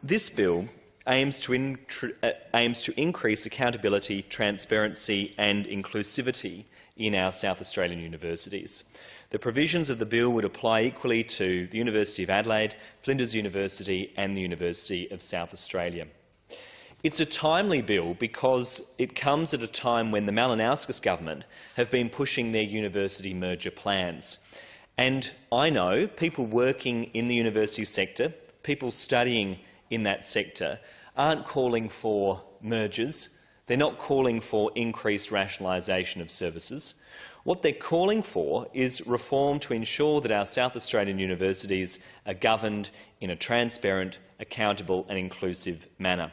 This bill aims to increase accountability, transparency and inclusivity in our South Australian universities. The provisions of the bill would apply equally to the University of Adelaide, Flinders University and the University of South Australia. It's a timely bill because it comes at a time when the Malinauskas government have been pushing their university merger plans. And I know people working in the university sector, people studying in that sector, aren't calling for mergers. They're not calling for increased rationalisation of services. What they're calling for is reform to ensure that our South Australian universities are governed in a transparent, accountable and inclusive manner.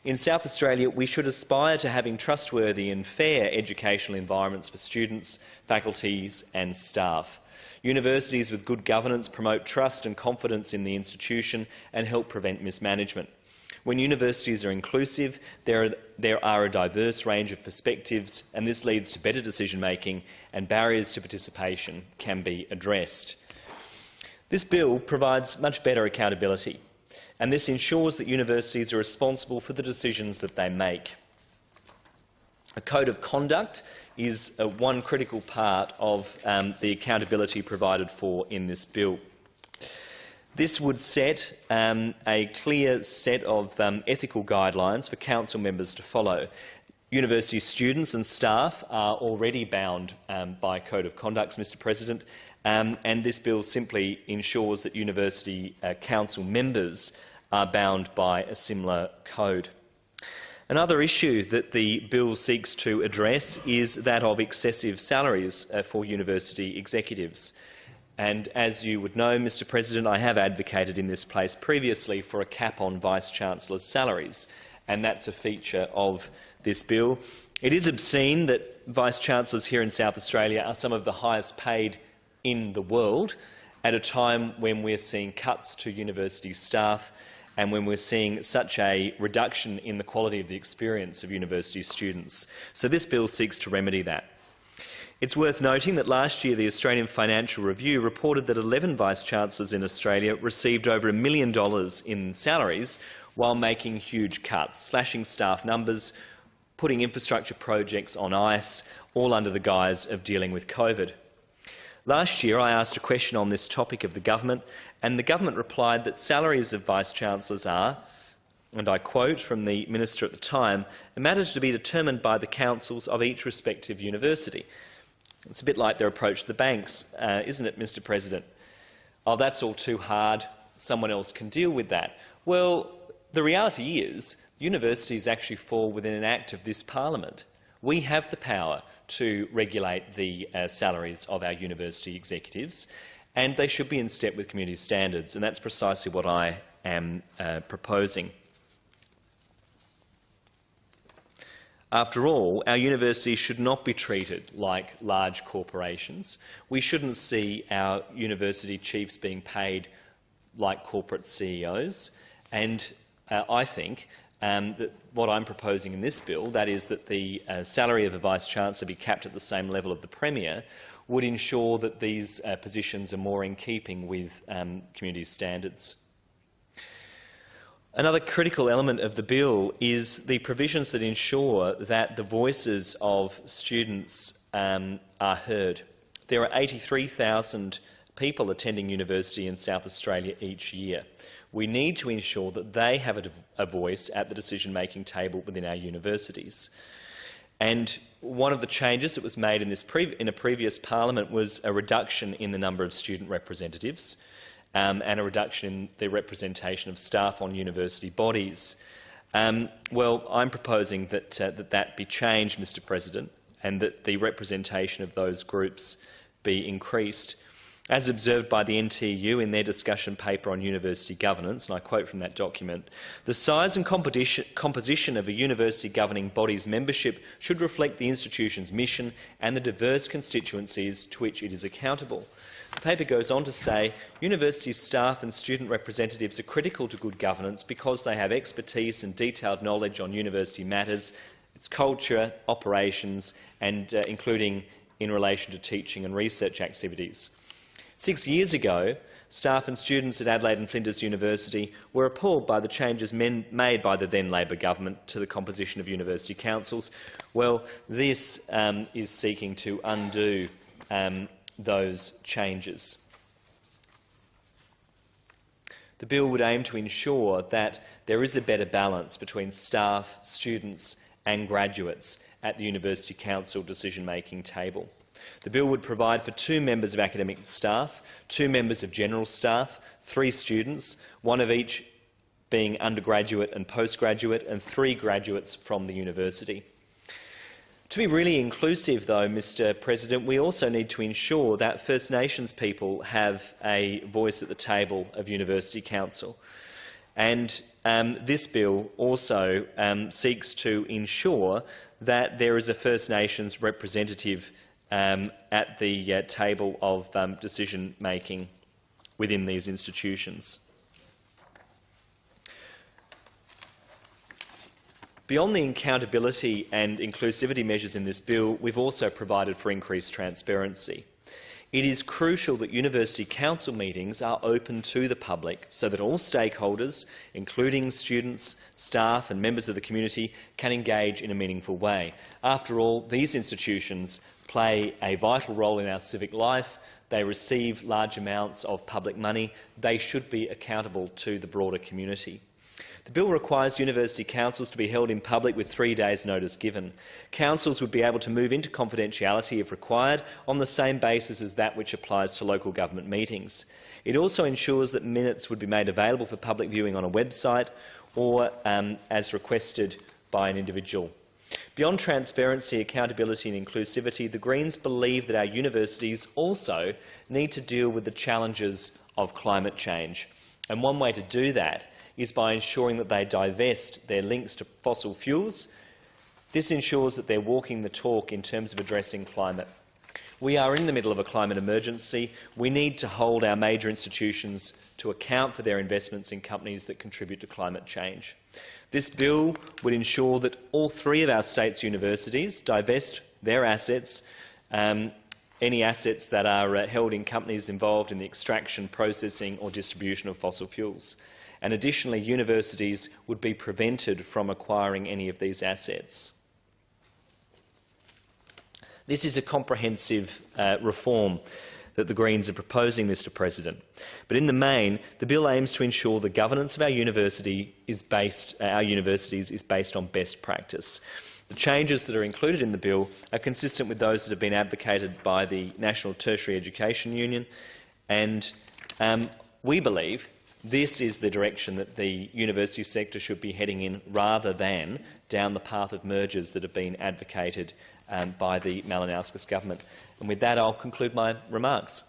In South Australia, we should aspire to having trustworthy and fair educational environments for students, faculties and staff. Universities with good governance promote trust and confidence in the institution and help prevent mismanagement. When universities are inclusive, there are a diverse range of perspectives, and this leads to better decision-making, and barriers to participation can be addressed. This bill provides much better accountability, and this ensures that universities are responsible for the decisions that they make. A code of conduct is one critical part of the accountability provided for in this bill. This would set a clear set of ethical guidelines for council members to follow. University students and staff are already bound by code of conducts, Mr President, and this bill simply ensures that university council members are bound by a similar code. Another issue that the bill seeks to address is that of excessive salaries for university executives. And as you would know, Mr President, I have advocated in this place previously for a cap on Vice-Chancellors' salaries, and that's a feature of this bill. It is obscene that Vice-Chancellors here in South Australia are some of the highest paid in the world at a time when we're seeing cuts to university staff and when we're seeing such a reduction in the quality of the experience of university students. So this bill seeks to remedy that. It's worth noting that last year the Australian Financial Review reported that 11 Vice-Chancellors in Australia received over $1 million in salaries while making huge cuts, slashing staff numbers, putting infrastructure projects on ice, all under the guise of dealing with COVID. Last year I asked a question on this topic of the government, and the government replied that salaries of Vice-Chancellors are, and I quote from the Minister at the time, a matter to be determined by the councils of each respective university. It's a bit like their approach to the banks, isn't it, Mr President? Oh, that's all too hard. Someone else can deal with that. Well, the reality is universities actually fall within an act of this parliament. We have the power to regulate the salaries of our university executives, and they should be in step with community standards, and that's precisely what I am proposing. After all, our universities should not be treated like large corporations. We shouldn't see our university chiefs being paid like corporate CEOs. And I think that what I'm proposing in this bill, that is that the salary of a Vice-Chancellor be capped at the same level of the Premier, would ensure that these positions are more in keeping with community standards. Another critical element of the bill is the provisions that ensure that the voices of students are heard. There are 83,000 people attending university in South Australia each year. We need to ensure that they have a voice at the decision-making table within our universities. And one of the changes that was made in a previous parliament was a reduction in the number of student representatives, and a reduction in the representation of staff on university bodies. Well, I'm proposing that that be changed, Mr President, and that the representation of those groups be increased. As observed by the NTU in their discussion paper on university governance, and I quote from that document, the size and composition of a university governing body's membership should reflect the institution's mission and the diverse constituencies to which it is accountable. The paper goes on to say, university staff and student representatives are critical to good governance because they have expertise and detailed knowledge on university matters, its culture, operations, and including in relation to teaching and research activities. 6 years ago, staff and students at Adelaide and Flinders University were appalled by the changes made by the then Labor government to the composition of university councils. Well, this is seeking to undo those changes. The bill would aim to ensure that there is a better balance between staff, students and graduates at the University Council decision-making table. The bill would provide for 2 members of academic staff, 2 members of general staff, 3 students, 1 of each being undergraduate and postgraduate, and 3 graduates from the university. To be really inclusive, though, Mr. President, we also need to ensure that First Nations people have a voice at the table of University Council. And this bill also seeks to ensure that there is a First Nations representative at the table of decision-making within these institutions. Beyond the accountability and inclusivity measures in this bill, we've also provided for increased transparency. It is crucial that university council meetings are open to the public so that all stakeholders, including students, staff and members of the community, can engage in a meaningful way. After all, these institutions play a vital role in our civic life. They receive large amounts of public money. They should be accountable to the broader community. The bill requires university councils to be held in public with 3 days' notice given. Councils would be able to move into confidentiality if required on the same basis as that which applies to local government meetings. It also ensures that minutes would be made available for public viewing on a website or as requested by an individual. Beyond transparency, accountability and inclusivity, the Greens believe that our universities also need to deal with the challenges of climate change. And one way to do that is by ensuring that they divest their links to fossil fuels. This ensures that they're walking the talk in terms of addressing climate. We are in the middle of a climate emergency. We need to hold our major institutions to account for their investments in companies that contribute to climate change. This bill would ensure that all 3 of our state's universities divest their assets, any assets that are held in companies involved in the extraction, processing or distribution of fossil fuels. And additionally, universities would be prevented from acquiring any of these assets. This is a comprehensive reform that the Greens are proposing, Mr. President. But in the main, the bill aims to ensure the governance of our universities is based on best practice. The changes that are included in the bill are consistent with those that have been advocated by the National Tertiary Education Union, and we believe this is the direction that the university sector should be heading in, rather than down the path of mergers that have been advocated by the Malinowskis government. And with that, I'll conclude my remarks.